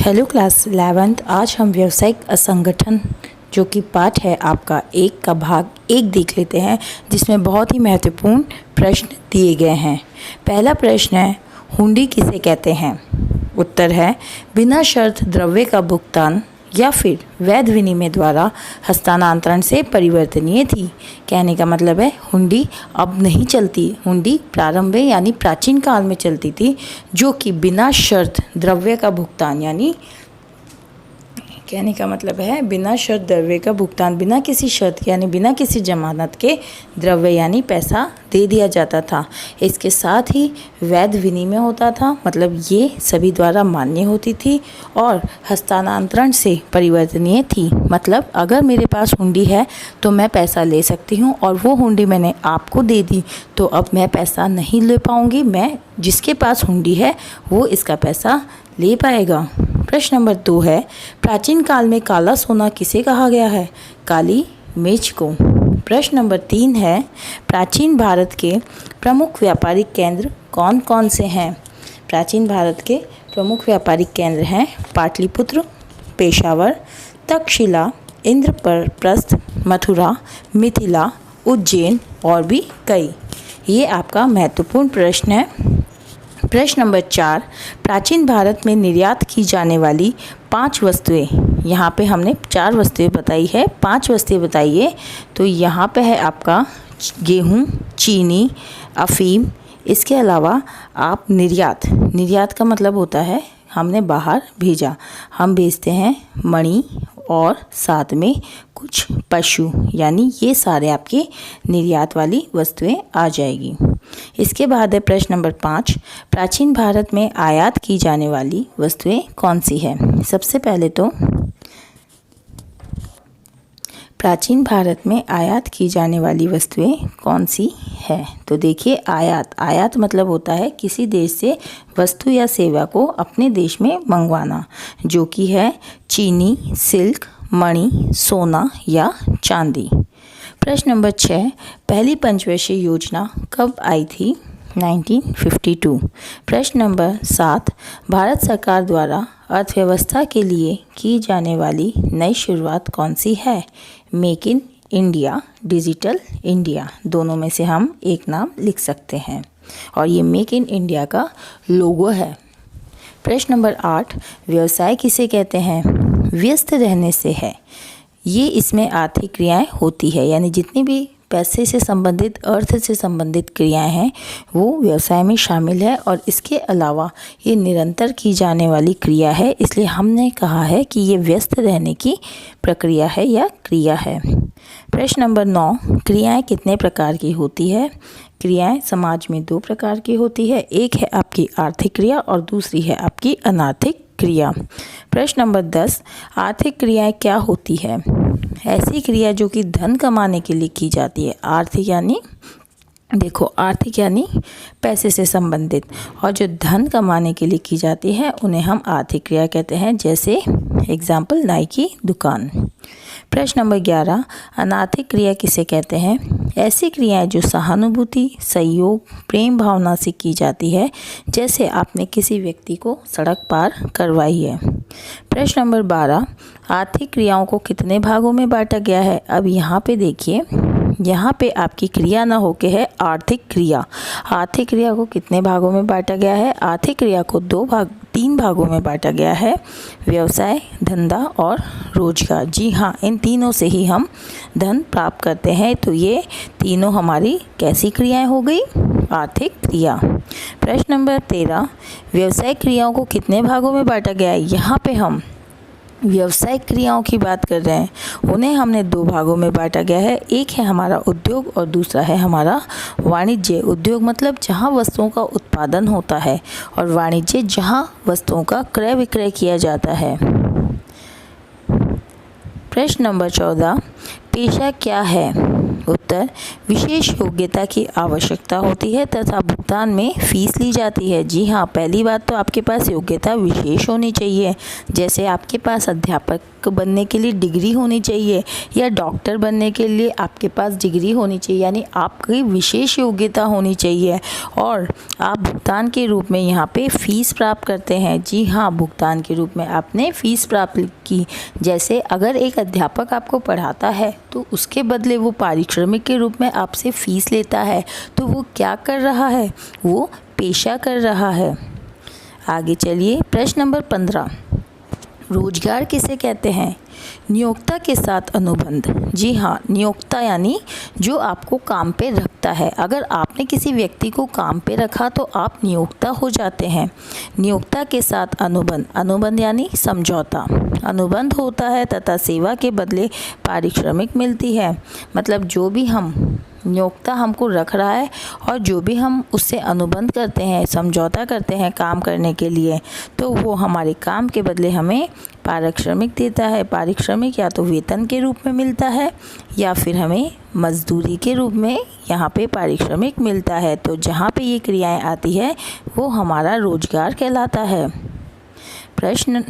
Hello class 11th। आज हम व्यावसायिक असंगठन जो कि पाठ है आपका 1 का भाग 1 देख लेते हैं, जिसमें बहुत ही महत्वपूर्ण प्रश्न दिए गए हैं। पहला प्रश्न है, हुंडी किसे कहते हैं? उत्तर है बिना शर्त द्रव्य का भुगतान या फिर वैध विनिमय द्वारा हस्तांतरण से परिवर्तनीय थी। कहने का मतलब है हुंडी अब नहीं चलती। हुंडी प्रारंभ में यानी प्राचीन काल में चलती थी, जो कि बिना शर्त द्रव्य का भुगतान यानी कहने का मतलब है बिना शर्त द्रव्य का भुगतान, बिना किसी शर्त यानी बिना किसी जमानत के द्रव्य यानी पैसा दे दिया जाता था। इसके साथ ही वैध विनिमय होता था, मतलब ये सभी द्वारा मान्य होती थी और हस्तांतरण से परिवर्तनीय थी। मतलब अगर मेरे पास हुंडी है तो मैं पैसा ले सकती हूँ और वो हुंडी मैंने आपको दे दी तो अब मैं पैसा नहीं ले पाऊँगी। मैं जिसके पास हुंडी है वो इसका पैसा ले पाएगा। प्रश्न नंबर 2 है, प्राचीन काल में काला सोना किसे कहा गया है? काली मिर्च को। प्रश्न नंबर 3 है, प्राचीन भारत के प्रमुख व्यापारिक केंद्र कौन कौन से हैं? प्राचीन भारत के प्रमुख व्यापारिक केंद्र हैं पाटलिपुत्र, पेशावर, तक्षशिला, इंद्रप्रस्थ, मथुरा, मिथिला, उज्जैन और भी कई। ये आपका महत्वपूर्ण प्रश्न है। प्रश्न नंबर 4, प्राचीन भारत में निर्यात की जाने वाली 5 वस्तुएं। यहाँ पे हमने 4 वस्तुएं बताई है, 5 वस्तुएं बताइए। तो यहाँ पे है आपका गेहूँ, चीनी, अफीम। इसके अलावा आप निर्यात का मतलब होता है हमने बाहर भेजा, हम भेजते हैं मणि और साथ में कुछ पशु, यानी ये सारे आपके निर्यात वाली वस्तुएं आ जाएगी। इसके बाद है प्रश्न नंबर 5, प्राचीन भारत में आयात की जाने वाली वस्तुएं कौन सी है? सबसे पहले तो प्राचीन भारत में आयात की जाने वाली वस्तुएं कौन सी है? तो देखिए, आयात मतलब होता है किसी देश से वस्तु या सेवा को अपने देश में मंगवाना, जो कि है चीनी, सिल्क, मणि, सोना या चांदी। प्रश्न नंबर 6, पहली पंचवर्षीय योजना कब आई थी? 1952। प्रश्न नंबर 7, भारत सरकार द्वारा अर्थव्यवस्था के लिए की जाने वाली नई शुरुआत कौन सी है? Make in India, digital India, दोनों में से हम एक नाम लिख सकते हैं और ये मेक इन इंडिया का लोगो है। प्रश्न नंबर 8, व्यवसाय किसे कहते हैं? व्यस्त रहने से है। ये इसमें आर्थिक क्रियाएं होती है, यानी जितनी भी पैसे से संबंधित, अर्थ से संबंधित क्रियाएं हैं वो व्यवसाय में शामिल है और इसके अलावा ये निरंतर की जाने वाली क्रिया है, इसलिए हमने कहा है कि ये व्यस्त रहने की प्रक्रिया है या क्रिया है। प्रश्न नंबर 9, क्रियाएं कितने प्रकार की होती है? क्रियाएं समाज में 2 प्रकार की होती है, एक है आपकी आर्थिक क्रिया और दूसरी है आपकी अनार्थिक क्रिया। प्रश्न नंबर 10, आर्थिक क्रियाएं क्या होती है? ऐसी क्रिया जो कि धन कमाने के लिए की जाती है। आर्थिक यानी पैसे से संबंधित, और जो धन कमाने के लिए की जाती है उन्हें हम आर्थिक क्रिया कहते हैं, जैसे एग्जाम्पल नाई की दुकान। प्रश्न नंबर 11, अनार्थिक क्रिया किसे कहते हैं? ऐसी क्रियाएं जो सहानुभूति, सहयोग, प्रेम भावना से की जाती है, जैसे आपने किसी व्यक्ति को सड़क पार करवाई है। प्रश्न नंबर 12, आर्थिक क्रियाओं को कितने भागों में बांटा गया है? अब यहाँ पे देखिए, यहाँ पे आपकी क्रिया ना होके है आर्थिक क्रिया। आर्थिक क्रिया को कितने भागों में बांटा गया है? आर्थिक क्रिया को 3 भागों में बांटा गया है, व्यवसाय, धंधा और रोजगार। जी हाँ, इन तीनों से ही हम धन प्राप्त करते हैं, तो ये तीनों हमारी कैसी क्रियाएं हो गई? आर्थिक क्रिया। प्रश्न नंबर 13, व्यवसायिक क्रियाओं को कितने भागों में बांटा गया है? यहाँ पे हम व्यावसायिक क्रियाओं की बात कर रहे हैं, उन्हें हमने 2 भागों में बांटा गया है। एक है हमारा उद्योग और दूसरा है हमारा वाणिज्य। उद्योग मतलब जहां वस्तुओं का उत्पादन होता है और वाणिज्य जहां वस्तुओं का क्रय विक्रय किया जाता है। प्रश्न नंबर 14, पेशा क्या है? उत्तर, विशेष योग्यता की आवश्यकता होती है तथा भुगतान में फीस ली जाती है। जी हाँ, पहली बात तो आपके पास योग्यता विशेष होनी चाहिए, जैसे आपके पास अध्यापक शिक्षक बनने के लिए डिग्री होनी चाहिए या डॉक्टर बनने के लिए आपके पास डिग्री होनी चाहिए, यानी आपकी विशेष योग्यता होनी चाहिए और आप भुगतान के रूप में यहाँ पे फ़ीस प्राप्त करते हैं। जी हाँ, भुगतान के रूप में आपने फ़ीस प्राप्त की। जैसे अगर एक अध्यापक आपको पढ़ाता है तो उसके बदले वो पारिश्रमिक के रूप में आपसे फ़ीस लेता है, तो वो क्या कर रहा है? वो पेशा कर रहा है। आगे चलिए, प्रश्न नंबर 15, रोजगार किसे कहते हैं? नियोक्ता के साथ अनुबंध। जी हाँ, नियोक्ता यानी जो आपको काम पे रखता है। अगर आपने किसी व्यक्ति को काम पे रखा तो आप नियोक्ता हो जाते हैं। नियोक्ता के साथ अनुबंध, अनुबंध यानी समझौता, अनुबंध होता है तथा सेवा के बदले पारिश्रमिक मिलती है। मतलब जो भी नियोक्ता हमको रख रहा है और जो भी हम उससे अनुबंध करते हैं, समझौता करते हैं काम करने के लिए, तो वो हमारे काम के बदले हमें पारिश्रमिक देता है। पारिश्रमिक या तो वेतन के रूप में मिलता है या फिर हमें मजदूरी के रूप में यहाँ पे पारिश्रमिक मिलता है। तो जहाँ पे ये क्रियाएं आती है वो हमारा रोजगार कहलाता है। प्रश्न